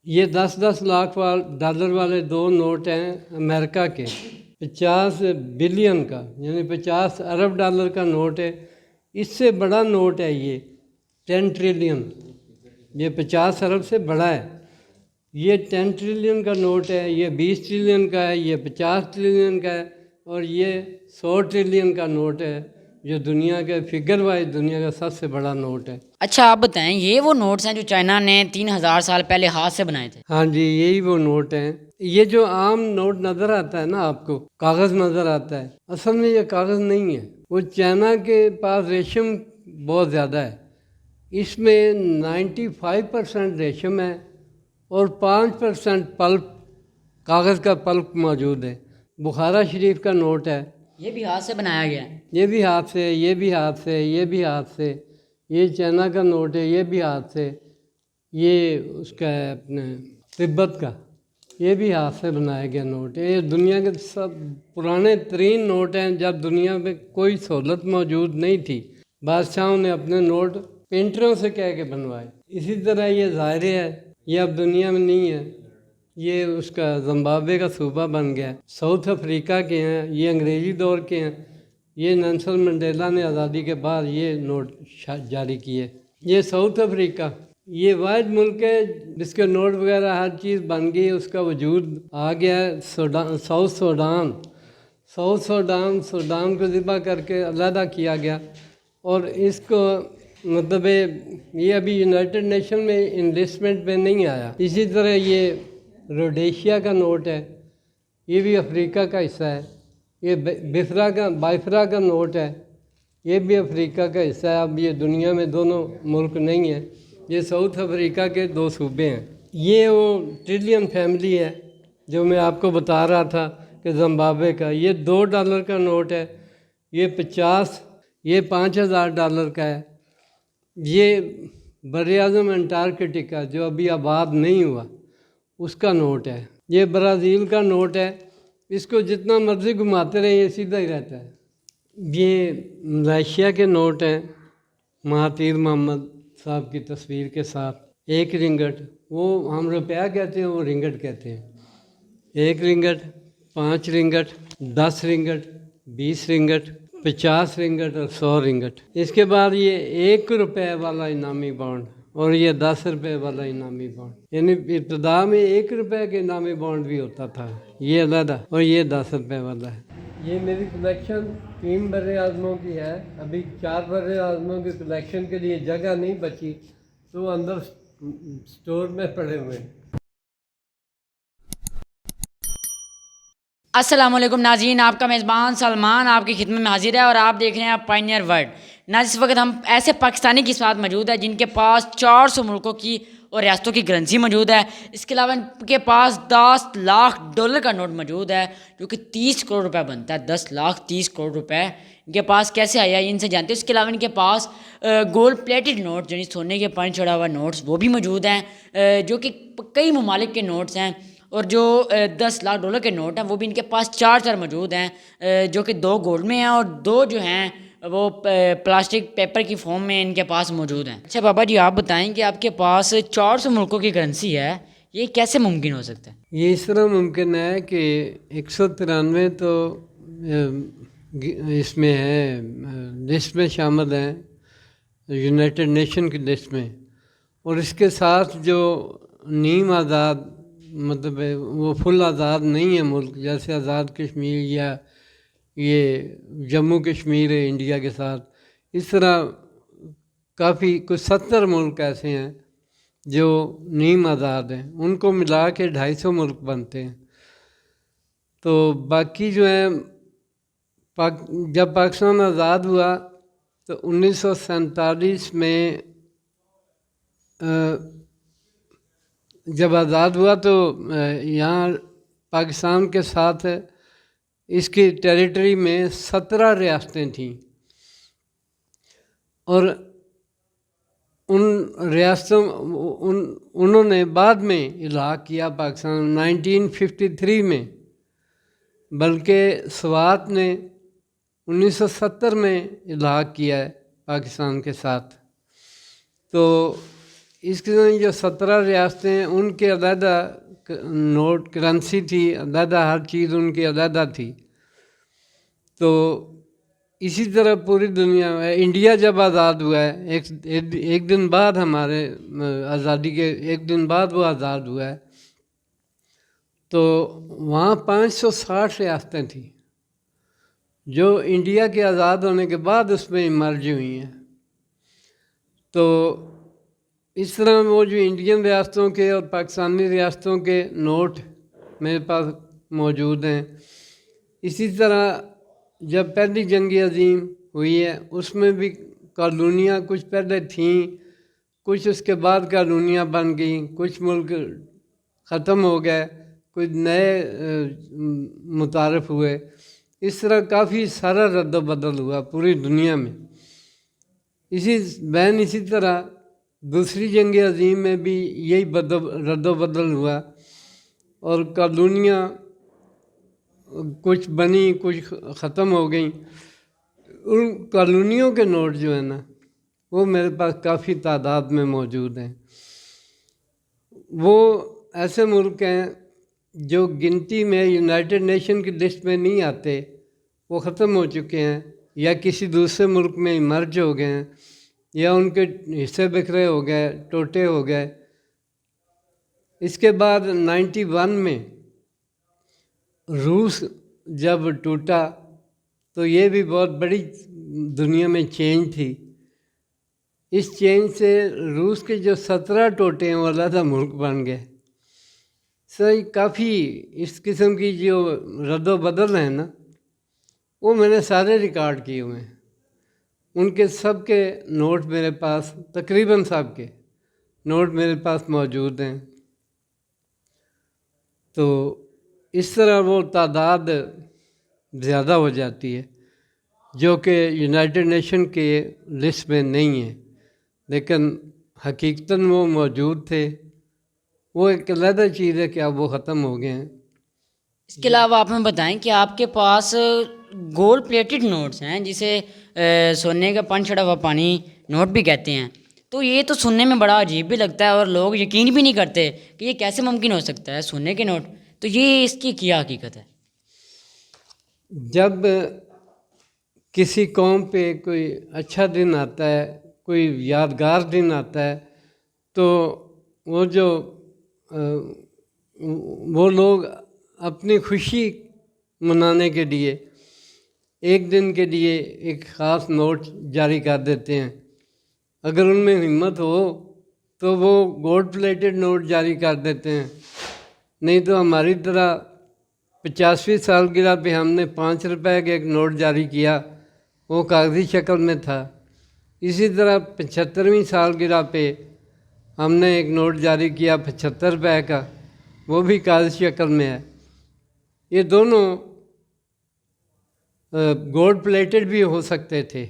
یہ 10-10 لاکھ ڈالر والے 2 نوٹ ہیں امریکہ کے، 50 بلین کا یعنی 50 ارب ڈالر کا نوٹ ہے۔ اس سے بڑا نوٹ ہے یہ 10 ٹریلین، یہ 50 ارب سے بڑا ہے۔ یہ 10 ٹریلین کا نوٹ ہے، یہ 20 ٹریلین کا ہے، یہ 50 ٹریلین کا ہے، اور یہ 100 ٹریلین کا نوٹ ہے، جو دنیا کے فگر وائز دنیا کا سب سے بڑا نوٹ ہے۔ اچھا آپ بتائیں، یہ وہ نوٹس ہیں جو چائنا نے 3000 سال پہلے ہاتھ سے بنائے تھے؟ ہاں جی، یہی وہ نوٹ ہیں۔ یہ جو عام نوٹ نظر آتا ہے نا آپ کو، کاغذ نظر آتا ہے، اصل میں یہ کاغذ نہیں ہے، وہ چائنا کے پاس ریشم بہت زیادہ ہے۔ اس میں 95% ریشم ہے اور 5% پلپ، کاغذ کا پلپ موجود ہے۔ بخارا شریف کا نوٹ ہے، یہ بھی ہاتھ سے بنایا گیا ہے؟ یہ بھی ہاتھ سے، یہ بھی ہاتھ سے، یہ بھی ہاتھ سے۔ یہ چائنا کا نوٹ ہے، یہ بھی ہاتھ سے۔ یہ اس کا ہے اپنے تبت کا، یہ بھی ہاتھ سے بنایا گیا نوٹ ہے۔ یہ دنیا کے سب پرانے ترین نوٹ ہیں، جب دنیا میں کوئی سہولت موجود نہیں تھی، بادشاہوں نے اپنے نوٹ پینٹروں سے کہہ کے بنوائے۔ اسی طرح یہ ظاہرے ہے، یہ اب دنیا میں نہیں ہے، یہ اس کا زمبابوے کا صوبہ بن گیا ہے۔ ساؤتھ افریقہ کے ہیں، یہ انگریزی دور کے ہیں۔ یہ نیلسن منڈیلا نے آزادی کے بعد یہ نوٹ جاری کیے۔ یہ ساؤتھ افریقہ، یہ واحد ملک ہے جس کے نوٹ وغیرہ ہر چیز بن گئی، اس کا وجود آ گیا ہے۔ ساؤتھ سوڈان کو ذبح کر کے علیحدہ کیا گیا، اور اس کو مطلب یہ ابھی یونائٹڈ نیشن میں انلسٹمنٹ میں نہیں آیا۔ اسی طرح یہ روڈیشیا کا نوٹ ہے، یہ بھی افریقہ کا حصہ ہے۔ یہ بائفرا کا نوٹ ہے، یہ بھی افریقہ کا حصہ ہے۔ اب یہ دنیا میں دونوں ملک نہیں ہیں، یہ ساؤتھ افریقہ کے 2 صوبے ہیں۔ یہ وہ ٹریلین فیملی ہے جو میں آپ کو بتا رہا تھا کہ زمبابوے کا۔ یہ $2 کا نوٹ ہے، یہ 5000 کا ہے۔ یہ براعظم انٹارکٹیکا جو ابھی آباد نہیں ہوا، اس کا نوٹ ہے۔ یہ برازیل کا نوٹ ہے، اس کو جتنا مرضی گھماتے رہے یہ سیدھا ہی رہتا ہے۔ یہ ملائیشیا کے نوٹ ہیں، مہاتیر محمد صاحب کی تصویر کے ساتھ۔ 1 رنگٹ، وہ ہم روپیہ کہتے ہیں، وہ رنگٹ کہتے ہیں۔ 1 ringgit, 5 ringgit, 10 ringgit, 20 ringgit, 50 ringgit اور 100 رنگٹ۔ اس کے بعد یہ 1 روپے والا انعامی بانڈ اور یہ 10 روپے والا انعامی بانڈ، یعنی ابتدا میں 1 روپے کے انعامی بانڈ بھی ہوتا تھا، یہ علیحدہ، اور یہ 10 روپے والا ہے۔ یہ میری کلیکشن 3 بر اعظموں کی ہے، ابھی 4 بر اعظموں کی کلیکشن کے لیے جگہ نہیں بچی، تو اندر سٹور میں پڑے ہوئے ہیں۔ السلام علیکم ناظرین، آپ کا میزبان سلمان آپ کی خدمت میں حاضر ہے، اور آپ دیکھ رہے ہیں پائنیئر ورلڈ۔ ناظرین، اس وقت ہم ایسے پاکستانی کے ساتھ موجود ہے جن کے پاس 400 ملکوں کی اور ریاستوں کی کرنسی موجود ہے۔ اس کے علاوہ ان کے پاس $10 کا نوٹ موجود ہے، جو کہ 30 کروڑ روپے بنتا ہے۔ 10,30 کروڑ روپے ان کے پاس کیسے آیا، ان سے جانتے ہیں۔ اس کے علاوہ ان کے پاس گولڈ پلیٹڈ نوٹ، یعنی سونے کے پانی چڑھا ہوا نوٹس، وہ بھی موجود ہیں، جو کہ کئی ممالک کے نوٹس ہیں۔ اور جو $10,00,000 کے نوٹ ہیں وہ بھی ان کے پاس 4 موجود ہیں، جو کہ 2 گولڈ میں ہیں اور 2 جو ہیں وہ پلاسٹک پیپر کی فارم میں ان کے پاس موجود ہیں۔ اچھا بابا جی، آپ بتائیں کہ آپ کے پاس 400 ملکوں کی کرنسی ہے، یہ کیسے ممکن ہو سکتا ہے؟ یہ اس طرح ممکن ہے کہ 193 تو اس میں ہے، لسٹ میں شامل ہیں، یونائٹڈ نیشن کی لسٹ میں، اور اس کے ساتھ جو نیم آزاد، مطلب وہ فل آزاد نہیں ہے ملک، جیسے آزاد کشمیر یا یہ جموں کشمیر ہے انڈیا کے ساتھ، اس طرح کافی کچھ 70 ملک ایسے ہیں جو نیم آزاد ہیں، ان کو ملا کے 250 ملک بنتے ہیں۔ تو باقی جو ہیں، جب پاکستان آزاد ہوا تو 1947 میں جب آزاد ہوا تو یہاں پاکستان کے ساتھ اس کی ٹیریٹری میں 17 ریاستیں تھیں، اور ان ریاستوں انہوں نے بعد میں الحاق کیا پاکستان 1953 میں، بلکہ سوات نے 1970 میں الحاق کیا ہے پاکستان کے ساتھ۔ تو اس قسم کی جو 17 ریاستیں ہیں ان کے علیحدہ نوٹ کرنسی تھی، علیحدہ ہر چیز ان کی علیحدہ تھی۔ تو اسی طرح پوری دنیا میں انڈیا جب آزاد ہوا ہے، ایک دن بعد ہمارے آزادی کے ایک دن بعد وہ آزاد ہوا ہے، تو وہاں 560 ریاستیں تھیں جو انڈیا کے آزاد ہونے کے بعد اس میں مرج ہوئی ہیں۔ تو اس طرح وہ جو انڈین ریاستوں کے اور پاکستانی ریاستوں کے نوٹ میرے پاس موجود ہیں۔ اسی طرح جب پہلی جنگ عظیم ہوئی ہے اس میں بھی کالونیاں کچھ پہلے تھیں، کچھ اس کے بعد کالونیاں بن گئیں، کچھ ملک ختم ہو گئے، کچھ نئے متعارف ہوئے۔ اس طرح کافی سارا رد و بدل ہوا پوری دنیا میں۔ اسی طرح دوسری جنگ عظیم میں بھی یہی رد و بدل ہوا اور کالونیاں کچھ بنی، کچھ ختم ہو گئیں۔ ان کالونیوں کے نوٹ جو ہیں نا وہ میرے پاس کافی تعداد میں موجود ہیں۔ وہ ایسے ملک ہیں جو گنتی میں یونائٹڈ نیشن کی لسٹ میں نہیں آتے، وہ ختم ہو چکے ہیں یا کسی دوسرے ملک میں مرج ہو گئے ہیں یا ان کے حصے بکھرے ہو گئے، ٹوٹے ہو گئے۔ اس کے بعد 91 میں روس جب ٹوٹا تو یہ بھی بہت بڑی دنیا میں چینج تھی۔ اس چینج سے روس کے جو 17 ٹوٹے ہیں وہ علیحدہ ملک بن گئے۔ کافی اس قسم کی جو رد و بدل ہیں نا وہ میں نے سارے ریکارڈ کیے ہوئے ہیں۔ ان کے سب کے نوٹ میرے پاس، تقریباً سب کے نوٹ میرے پاس موجود ہیں۔ تو اس طرح وہ تعداد زیادہ ہو جاتی ہے جو کہ یونائٹڈ نیشن کے لسٹ میں نہیں ہے، لیکن حقیقتاً وہ موجود تھے۔ وہ ایک علیحدہ چیز ہے کہ اب وہ ختم ہو گئے ہیں۔ اس کے علاوہ آپ ہمیں بتائیں کہ آپ کے پاس گولڈ پلیٹڈ نوٹس ہیں جسے سونے کا پن چڑھا ہوا پانی نوٹ بھی کہتے ہیں، تو یہ تو سننے میں بڑا عجیب بھی لگتا ہے اور لوگ یقین بھی نہیں کرتے کہ یہ کیسے ممکن ہو سکتا ہے سونے کے نوٹ، تو یہ اس کی کیا حقیقت ہے؟ جب کسی قوم پہ کوئی اچھا دن آتا ہے، کوئی یادگار دن آتا ہے، تو وہ لوگ اپنی خوشی منانے کے لیے ایک دن کے لیے ایک خاص نوٹ جاری کر دیتے ہیں۔ اگر ان میں ہمت ہو تو وہ گولڈ پلیٹڈ نوٹ جاری کر دیتے ہیں، نہیں تو ہماری طرح 50ویں سالگرہ پہ ہم نے 5 روپے کا ایک نوٹ جاری کیا، وہ کاغذی شکل میں تھا۔ اسی طرح 75ویں سالگرہ پہ ہم نے ایک نوٹ جاری کیا 75 روپے کا، وہ بھی کاغذی شکل میں ہے۔ یہ دونوں گولڈ پلیٹڈ بھی ہو سکتے تھے۔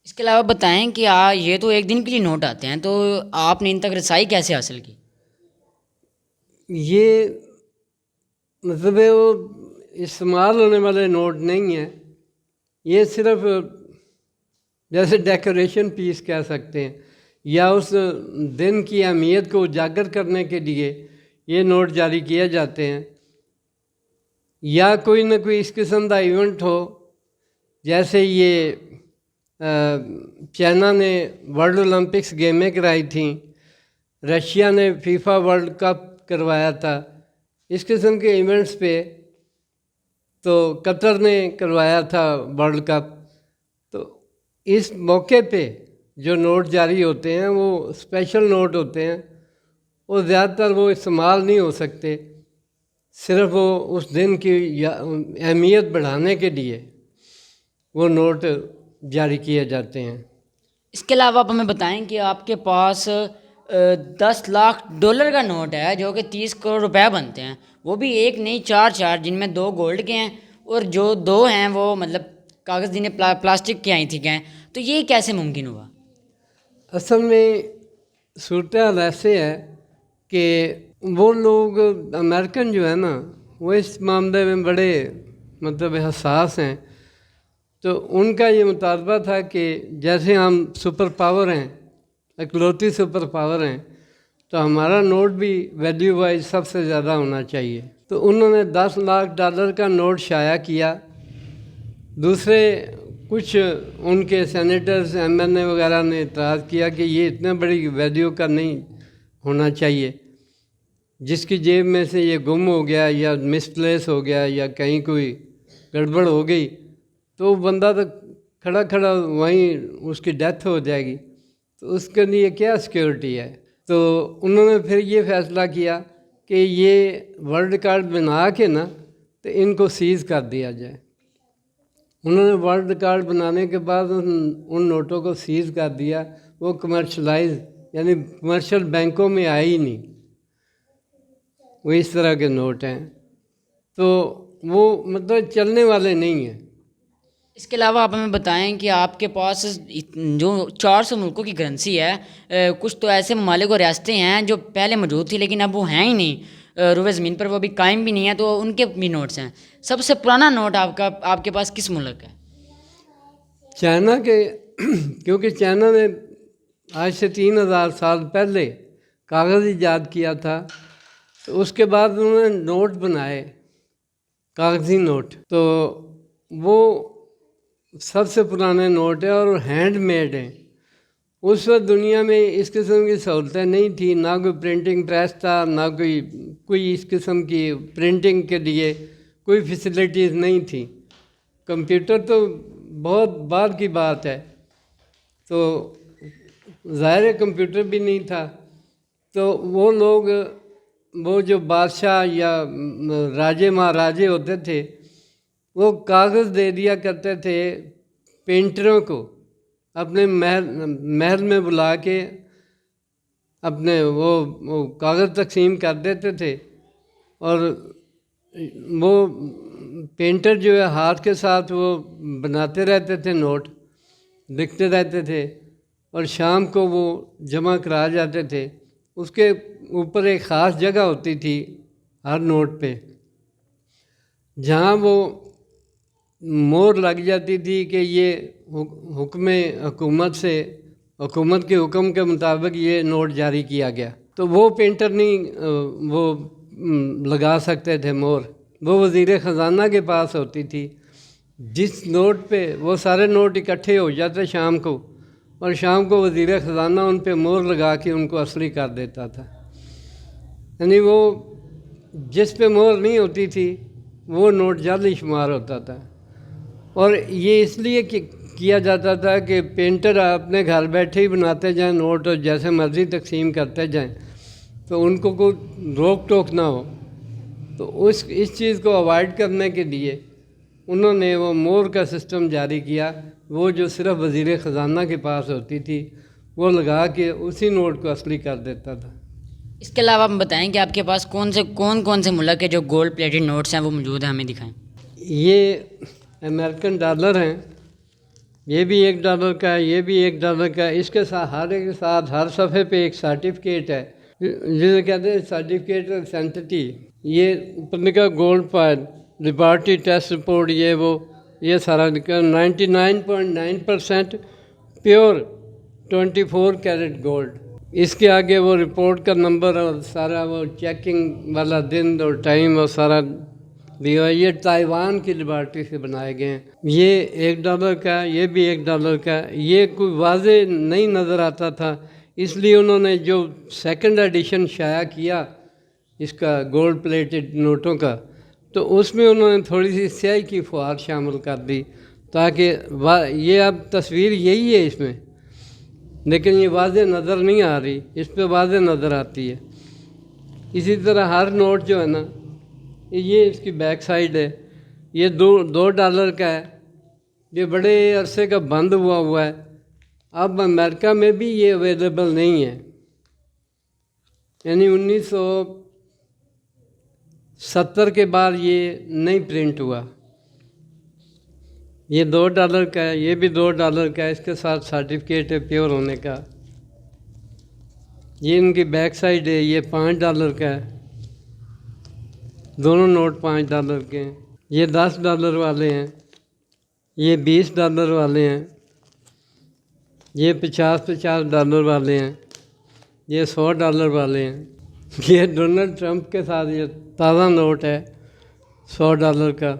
اس کے علاوہ بتائیں کہ یہ تو ایک دن کے لیے نوٹ آتے ہیں، تو آپ نے ان تک رسائی کیسے حاصل کی؟ یہ مطلب ہے وہ استعمال ہونے والے نوٹ نہیں ہیں، یہ صرف جیسے ڈیکوریشن پیس کہہ سکتے ہیں، یا اس دن کی اہمیت کو اجاگر کرنے کے لیے یہ نوٹ جاری کیے جاتے ہیں، یا کوئی نہ کوئی اس قسم کا ایونٹ ہو، جیسے یہ چائنا نے ورلڈ اولمپکس گیمیں کرائی تھیں، رشیا نے فیفا ورلڈ کپ کروایا تھا، اس قسم کے ایونٹس پہ، تو قطر نے کروایا تھا ورلڈ کپ، تو اس موقع پہ جو نوٹ جاری ہوتے ہیں وہ اسپیشل نوٹ ہوتے ہیں، وہ زیادہ تر وہ استعمال نہیں ہو سکتے، صرف وہ اس دن کی اہمیت بڑھانے کے لیے وہ نوٹ جاری کیے جاتے ہیں۔ اس کے علاوہ آپ ہمیں بتائیں کہ آپ کے پاس 10 لاکھ ڈالر کا نوٹ ہے جو کہ 30 کروڑ روپے بنتے ہیں، وہ بھی ایک نہیں 4 جن میں 2 گولڈ کے ہیں اور جو 2 ہیں وہ مطلب کاغذ جنہیں پلاسٹک کی آئی تھی ہیں، تو یہ کیسے ممکن ہوا؟ اصل میں صورتحال ایسے ہے کہ وہ لوگ امریکن جو ہے نا وہ اس معاملے میں بڑے مطلب حساس ہیں، تو ان کا یہ مطالبہ تھا کہ جیسے ہم سپر پاور ہیں، اکلوتی سپر پاور ہیں، تو ہمارا نوٹ بھی ویلیو وائز سب سے زیادہ ہونا چاہیے۔ تو انہوں نے $10 لاکھ کا نوٹ شائع کیا۔ دوسرے کچھ ان کے سینیٹرز MNA وغیرہ نے اعتراض کیا کہ یہ اتنا بڑی ویلیو کا نہیں ہونا چاہیے، جس کی جیب میں سے یہ گم ہو گیا یا مس پلیس ہو گیا یا کہیں کوئی گڑبڑ ہو گئی تو وہ بندہ تو کھڑا کھڑا وہیں اس کی ڈیتھ ہو جائے گی، تو اس کے لیے کیا سیکیورٹی ہے؟ تو انہوں نے پھر یہ فیصلہ کیا کہ یہ ورلڈ کارڈ بنا کے نا تو ان کو سیز کر دیا جائے۔ انہوں نے ورلڈ کارڈ بنانے کے بعد ان نوٹوں کو سیز کر دیا۔ وہ کمرشلائز یعنی کمرشل بینکوں میں آئے ہی نہیں، وہ اس طرح کے نوٹ ہیں، تو وہ مطلب چلنے والے نہیں ہیں۔ اس کے علاوہ آپ ہمیں بتائیں کہ آپ کے پاس جو 400 ملکوں کی کرنسی ہے، کچھ تو ایسے ممالک اور ریاستیں ہیں جو پہلے موجود تھی لیکن اب وہ ہیں ہی نہیں، روئے زمین پر وہ بھی قائم بھی نہیں ہے، تو ان کے بھی نوٹس ہیں۔ سب سے پرانا نوٹ آپ کے پاس کس ملک ہے؟ چائنا کے، کیونکہ چائنا نے آج سے 3000 سال پہلے کاغذ ایجاد کیا تھا، تو اس کے بعد انہوں نے نوٹ بنائے، کاغذی نوٹ، تو وہ سب سے پرانے نوٹ ہیں اور ہینڈ میڈ ہیں۔ اس وقت دنیا میں اس قسم کی سہولتیں نہیں تھیں، نہ کوئی پرنٹنگ پریس تھا، نہ کوئی اس قسم کی پرنٹنگ کے لیے کوئی فیسلٹیز نہیں تھیں۔ کمپیوٹر تو بہت بعد کی بات ہے، تو ظاہر کمپیوٹر بھی نہیں تھا، تو وہ لوگ، وہ جو بادشاہ یا راجے مہاراجے ہوتے تھے، وہ کاغذ دے دیا کرتے تھے پینٹروں کو، اپنے محل میں بلا کے اپنے وہ کاغذ تقسیم کر دیتے تھے، اور وہ پینٹر جو ہے ہاتھ کے ساتھ وہ بناتے رہتے تھے، نوٹ لکھتے رہتے تھے، اور شام کو وہ جمع کرا جاتے تھے۔ اس کے اوپر ایک خاص جگہ ہوتی تھی ہر نوٹ پہ، جہاں وہ مور لگ جاتی تھی کہ یہ حکم حکومت سے، حکومت کے حکم کے مطابق یہ نوٹ جاری کیا گیا، تو وہ پینٹر نہیں وہ لگا سکتے تھے مور، وہ وزیر خزانہ کے پاس ہوتی تھی۔ جس نوٹ پہ وہ سارے نوٹ اکٹھے ہو جاتے شام کو، اور شام کو وزیر خزانہ ان پہ مور لگا کے ان کو اصلی کر دیتا تھا۔ یعنی وہ جس پہ مور نہیں ہوتی تھی وہ نوٹ جعلی شمار ہوتا تھا، اور یہ اس لیے کیا جاتا تھا کہ پینٹر اپنے گھر بیٹھے ہی بناتے جائیں نوٹ، اور جیسے مرضی تقسیم کرتے جائیں، تو ان کو کوئی روک ٹوک نہ ہو۔ تو اس چیز کو اوائڈ کرنے کے لیے انہوں نے وہ مور کا سسٹم جاری کیا، وہ جو صرف وزیر خزانہ کے پاس ہوتی تھی، وہ لگا کے اسی نوٹ کو اصلی کر دیتا تھا۔ اس کے علاوہ ہم بتائیں کہ آپ کے پاس کون سے ملک کے جو گولڈ پلیٹڈ نوٹس ہیں وہ موجود ہیں، ہمیں دکھائیں۔ یہ امریکن ڈالر ہیں، یہ بھی $1 کا ہے، یہ بھی $1 کا ہے۔ اس کے ساتھ ہر ایک کے ساتھ ہر صفحے پہ ایک سرٹیفکیٹ ہے، جسے کہتے ہیں سرٹیفکیٹ آف سینٹٹی۔ یہ اوپر لکھا gold file, laboratory test report, یہ سارا لکھا 99.9% پیور 24 کیرٹ گولڈ۔ اس کے آگے وہ رپورٹ کا نمبر اور سارا وہ چیکنگ والا دن اور ٹائم اور سارا دیا۔ یہ تائیوان کی لیبارٹری سے بنائے گئے ہیں۔ یہ $1 کا، یہ بھی $1 کا۔ یہ کوئی واضح نہیں نظر آتا تھا، اس لیے انہوں نے جو سیکنڈ ایڈیشن شائع کیا اس کا گولڈ پلیٹڈ نوٹوں کا، تو اس میں انہوں نے تھوڑی سی سیاہی کی فوہار شامل کر دی، تاکہ یہ اب تصویر یہی ہے اس میں، لیکن یہ واضح نظر نہیں آ رہی، اس پہ واضح نظر آتی ہے۔ اسی طرح ہر نوٹ جو ہے نا، یہ اس کی بیک سائڈ ہے، یہ $2 کا ہے، یہ بڑے عرصے کا بند ہوا ہے۔ اب امریکہ میں بھی یہ اویلیبل نہیں ہے، یعنی 1970 کے بعد یہ نہیں پرنٹ ہوا۔ یہ $2 کا ہے، یہ بھی $2 کا ہے، اس کے ساتھ سرٹیفکیٹ ہے پیور ہونے کا۔ یہ ان کی بیک سائڈ ہے، یہ $5 کا ہے، دونوں نوٹ $5 کے ہیں۔ یہ $10 والے ہیں، یہ $20 والے ہیں، یہ $50 والے ہیں، یہ $100 والے ہیں. یہ ڈونلڈ ٹرمپ کے ساتھ یہ تازہ نوٹ ہے $100 کا.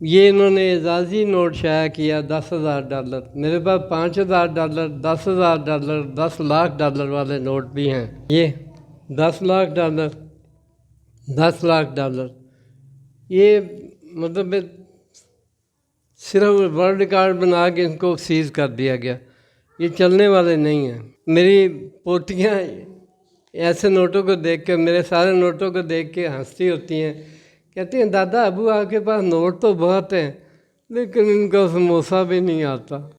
یہ انہوں نے اعزازی نوٹ شائع کیا $10,000. میرے پاس $5,000 $10,000 $10,00,000 والے نوٹ بھی ہیں. یہ $10,00,000 $10,00,000 یہ مطلب صرف ورلڈ ریکارڈ بنا کے ان کو سیز کر دیا گیا. یہ چلنے والے نہیں ہیں. میری پوتیاں ایسے نوٹوں کو دیکھ کے، میرے سارے نوٹوں کو دیکھ کے ہنستی ہوتی ہیں، کہتی ہیں دادا ابو آپ کے پاس نوٹ تو بہت ہیں لیکن ان کا سموسہ بھی نہیں آتا.